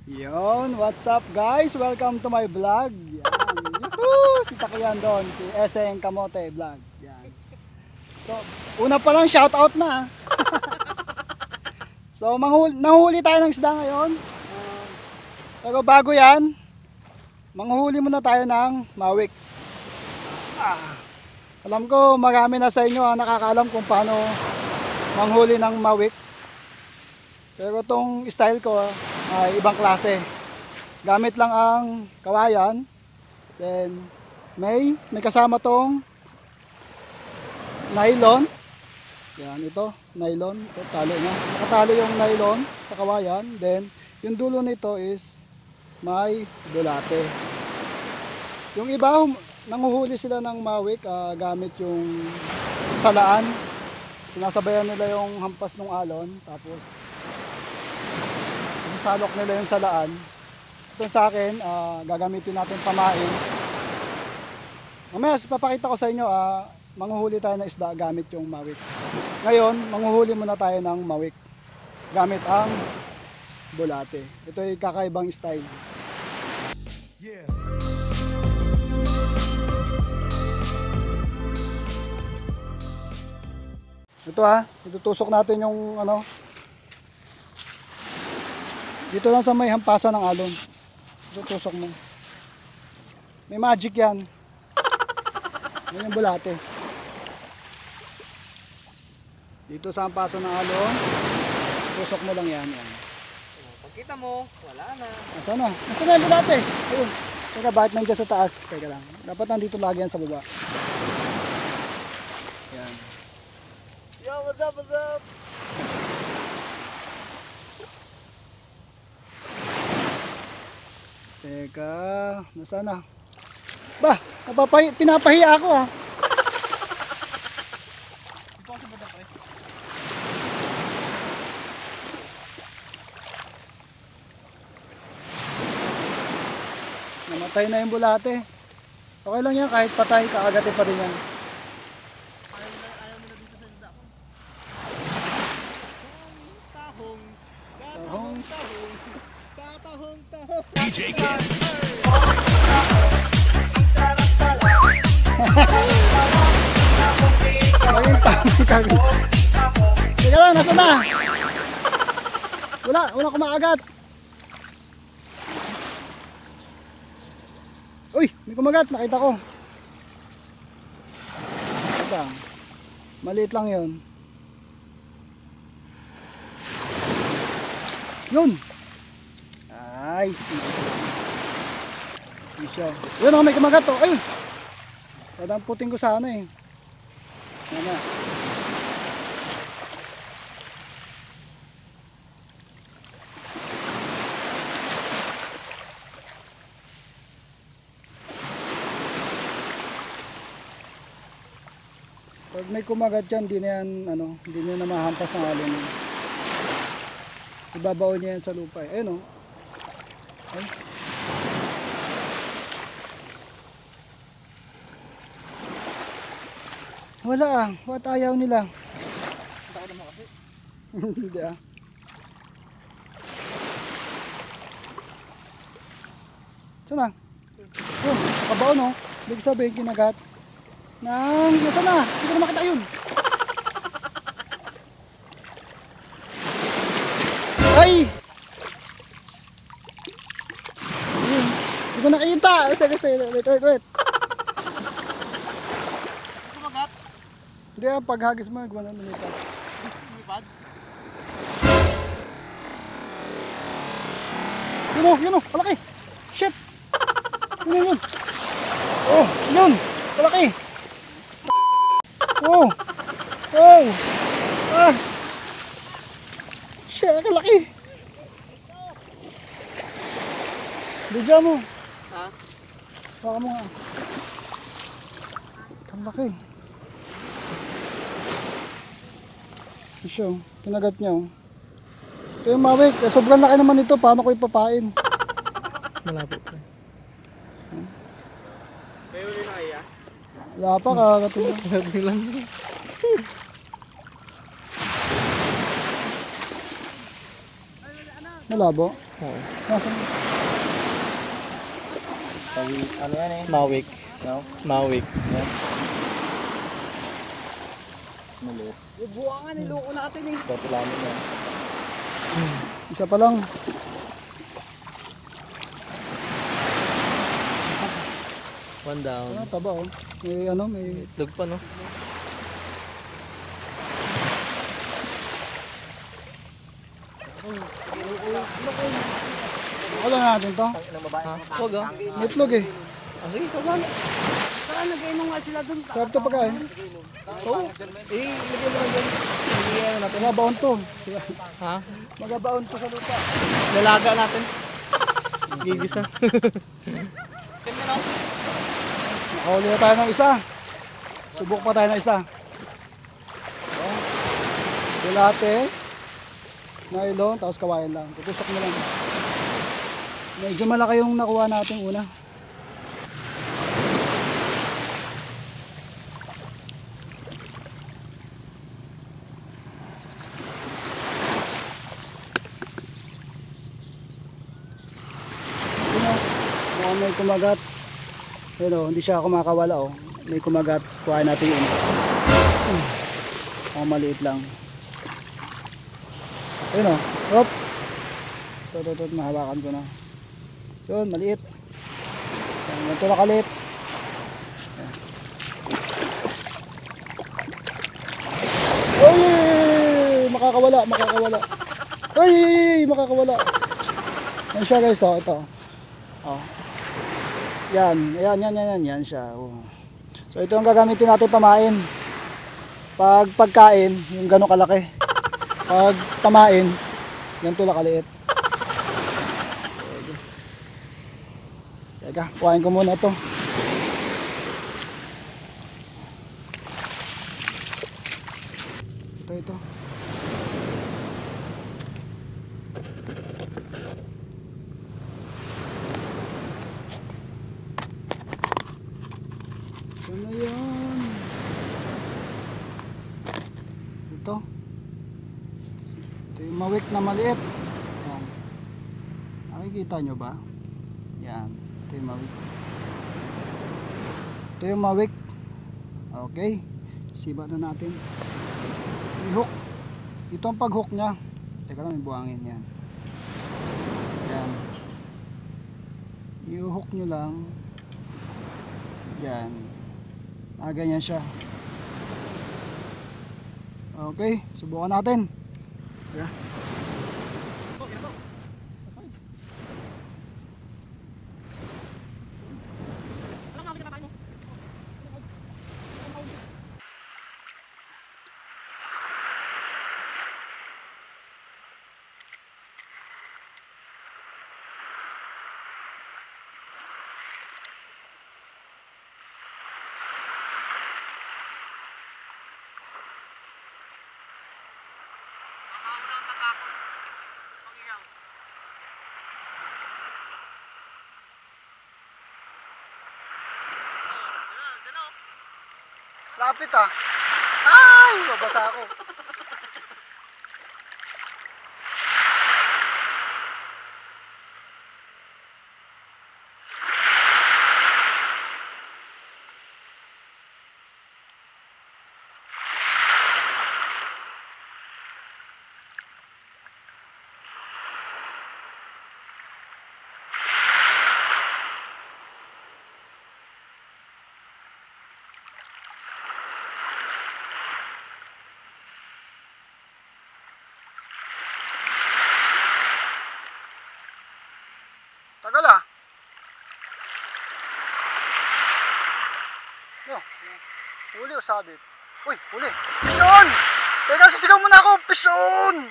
Yon, what's up guys? Welcome to my vlog. Yan. Yuhuu! Si Takiyan doon, si Eseng Kamote Vlog. Yan. So, una pa lang shout out na. So, nanghuli tayo ng isda ngayon. Pero bago yan, manghuli muna tayo ng mawik. Alam ko marami na sa inyo ang nakakaalam kung paano manghuli ng mawik. Pero tong style ko ay ibang klase. Gamit lang ang kawayan. Then may kasama tong nylon. Yan, ito, nylon. Ito, tali na. Nakatali yung nylon sa kawayan. Then yung dulo nito is may bulate. Yung iba, nanguhuli sila ng mawik gamit yung salaan. Sinasabayan nila yung hampas ng alon. Tapos salok nila yung salaan. Ito sa akin, gagamitin natin pamain. Mamaya papakita ko sa inyo, manghuhuli tayo ng isda gamit yung mawik. Ngayon, manghuhuli muna tayo ng mawik gamit ang bulate. Ito ay kakaibang style. Yeah. Ito itutusok natin yung dito lang sa may hampasan ng alon. Tutusok mo. May magic yan. Yan yung bulate. Dito sa hampasan ng alon, tusok mo lang yan. Pagkita mo, wala na. Nasaan na? Nasaan na yung bulate? Ayun. Teka, bakit nandiyan sa taas? Teka lang. Dapat nandito lagi yan sa baba. Yan. Yo, what's up, what's up? Teka, nasaan na? Bah, pinapahiya ako Ito kasi ba pre? Namatay na yung bulate. Okay lang yan, kahit patay, kaagati pa rin yan. Ayaw nila dito sa isda ko. Tahong. DJ Ken. Ayun, tama. Teka lang, nasa na? Wala kumakagat. Uy, may kumagat, nakita ko. Ito, maliit lang yun. Yun. Nice. Yun, may kumagat to. Ay! Dadamputin ko sana eh. Yan na. Pag may kumagat dyan, hindi na yan na mahampas ng alon. Ibabaon niya yan sa lupa eh. Ayun Ay. Wala what ayaw nila. Hindi ako naman kasi. Hindi Saan na? Yun, kabaon Ibig sabihin kinagat. Nasaan na? Hindi ko na makita yun. Ay! Hindi ko nakita. Wait. Kumagat? Hindi paghagis mo, gawin na nito. Lumipad? Yun palaki. Shit! Yun. Oh, yun! Palaki! Oh! Shit, kalaki! Bidya mo. Ha? Baka mo nga. Kalaki. Siya, kinagat niya Ito yung mawik. Sobrang laki naman ito. Paano ko ipapain? Malapit pa. Kayo rin na kaya? Wala pa, kakatulang. Lang. Malabo. Oo. Nasaan? Ano yan eh? Mawik. No? Mawik. Maliit. Yung buwangan, niloko natin eh. Dati lang yan. Isa pa lang. One down. Ano, taba oh. May ano, may... Itlog pa no? Ako lang natin to. Ha? Huwag ah. May itlog eh. Ah, sige, kabala. Saan nag-inom nga sila dun? Sarap to pagkain. Oo. Eh, lagyan mo lang dyan. Hindi ano natin. Magabaon to. Ha? Magabaon to sa lupa. Lalaga natin. Gigisa. Nakahuli na tayo ng isa. Subok pa tayo ng isa. Bulate. Nylon, tapos kawayan lang. Tutusok mo lang. Medyo malaki yung nakuha natin una. Mukhang may kumagat. Pero hindi siya kumakawala oh. May kumagat. Kuhain natin yun. Mukhang maliit lang. Ayun oh. Hop. Ito. Mahawakan ko na. Yun, maliit. Yan, ito na kalit. Ay! Makakawala. Ay! Makakawala. Yan siya guys oh. Ito. Oh. Yan siya. Oh. So ito ang gagamitin natin pamain. Pag pagkain, yung gano'ng kalaki. Pag tamain, ganito lang kaliit. Teka, kuhain ko muna to. Ito. Ano yan? Ito yung mawik na maliit. Yan. Nakikita nyo ba? Yan. Ito yung mawik. Ito yung mawik. Okay. Siba na natin. Yung hook. Ito ang pag-hook nya. Teka lang, may buhangin. Yan. Yan. I-hook nyo lang. Yan. Ganyan siya. Okay. Subukan natin. Yeah. Lapit ah. Ay! Mabasa ako. Tagal ah. No. Huli o sabit? Uy, huli. Pisyon! Teka, sisigaw muna ako. Pisyon!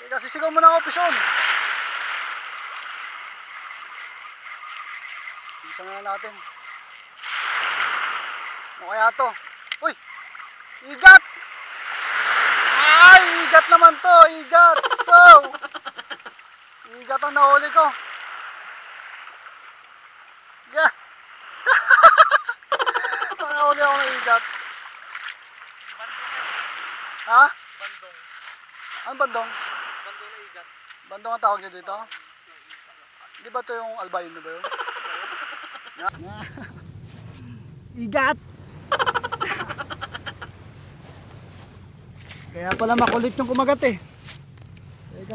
Teka, sisigaw muna ako. Pisyon! Isa na natin. Ano kaya to? Uy! Igat! Ay! Igat naman to! Igat! Go! Igat ang nahuli ko. Yeah. Nahuli ako ng igat. Ha? Bandong. Ano bandong? Bandong na igat. Bandong ang tawag niyo dito? Di ba ito yung albino ba yun? Igat! Kaya pala makulit yung kumagat eh.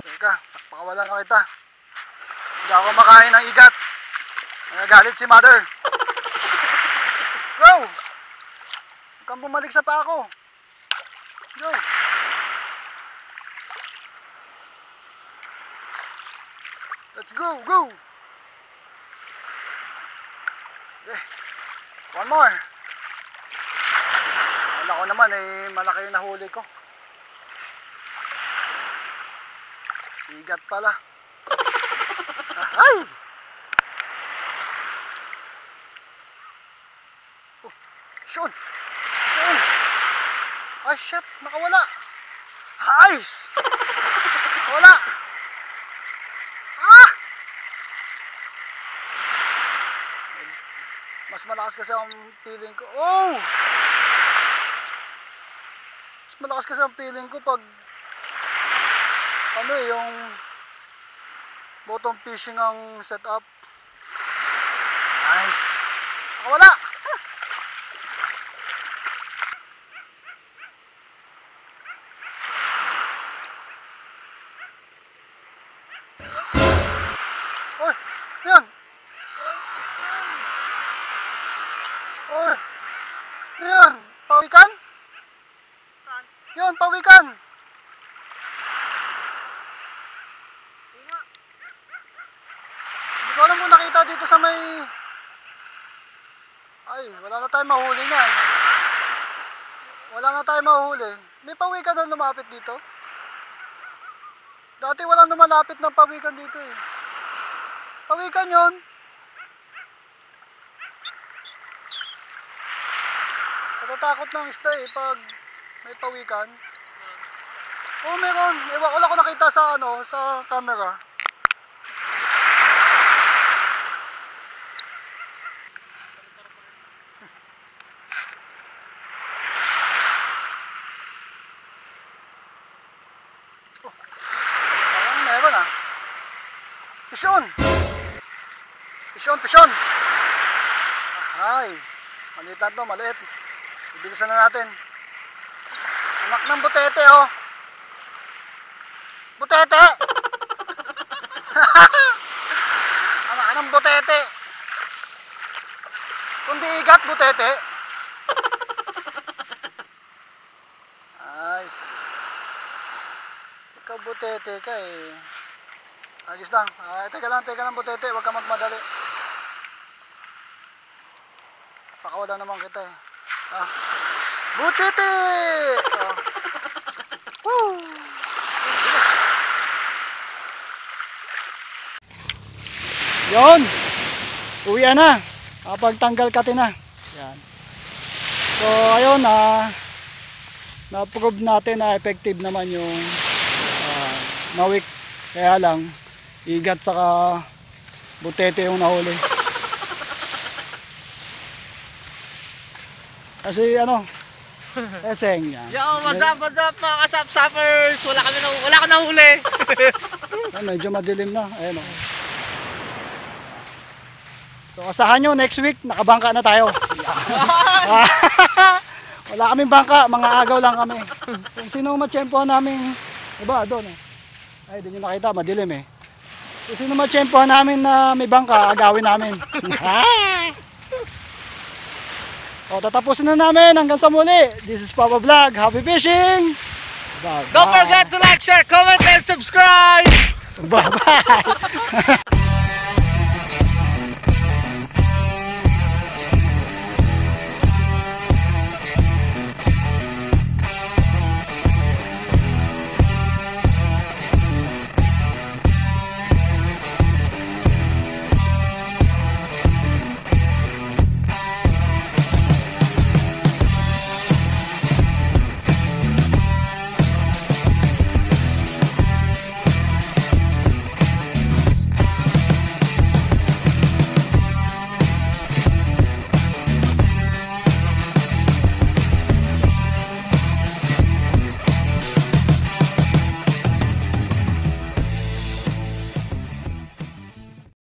Teka, pakawalan ka kita. Hindi ako makain ng igat. Nagagalit si mother. Go! Huwag kang bumalik sa pako. Go! Let's go, go! Okay. One more. Wala ko naman eh, malaki yung nahuli ko. Igat pala. Ay! Oh, shoot! Shoot! Ay, shit! Nakawala! Nice! Nakawala! Ah! Mas malakas kasi ang feeling ko. Oh! Mas malakas kasi ang feeling ko pag ano eh, yung bottom fishing ang setup. Nice! Nakawala! Oy! Yan! Oy! Yan! Pawikan? Yan, pawikan! Hindi ko alam kung nakita dito sa may... Ay, wala na tayong mahuli niyan. Wala na tayong mahuli. May pawikan na lumapit dito. Dati walang lumalapit ng pawikan dito eh. Pawikan yun. Natatakot ng isda eh pag may pawikan. Oo, meron. Ewan ko lang kung nakita sa ano, sa camera. Oh, parang meron ah. Pisyon! Pisyon, pisyon! Ay, maliit lang to, maliit. Ibilisan na natin. Anak ng butete, oh. Butete! Anak ng butete. Kundi igat, butete. Nice. Ikaw butete ka eh. Agis lang. Ay, teka lang butete. Huwag ka magmadali. Pakawala naman kita eh. Ah. Butete! Oh. Woo! Yon! Uwi na. Pagtanggal kati na. Yan. So, ayun na-prove natin na effective naman yung nawik. Kaya lang, igat saka butete yung nahuli. Kasi ano, eseng yan. Yo, what's up mga kasap-sappers? Wala ka nahuli. Medyo madilim na. Ayan o. So asahan nyo, next week, nakabangka na tayo. Wala kaming bangka, mga agaw lang kami. Kung sino matsyempohan namin, iba doon eh. Ay, di nyo nakita, madilim eh. Kung sino matsyempohan namin na may bangka, agawin namin. O, tatapusin na namin hanggang sa muli. This is Papa Vlog. Happy fishing! Bye-bye. Don't forget to like, share, comment, and subscribe! Bye-bye!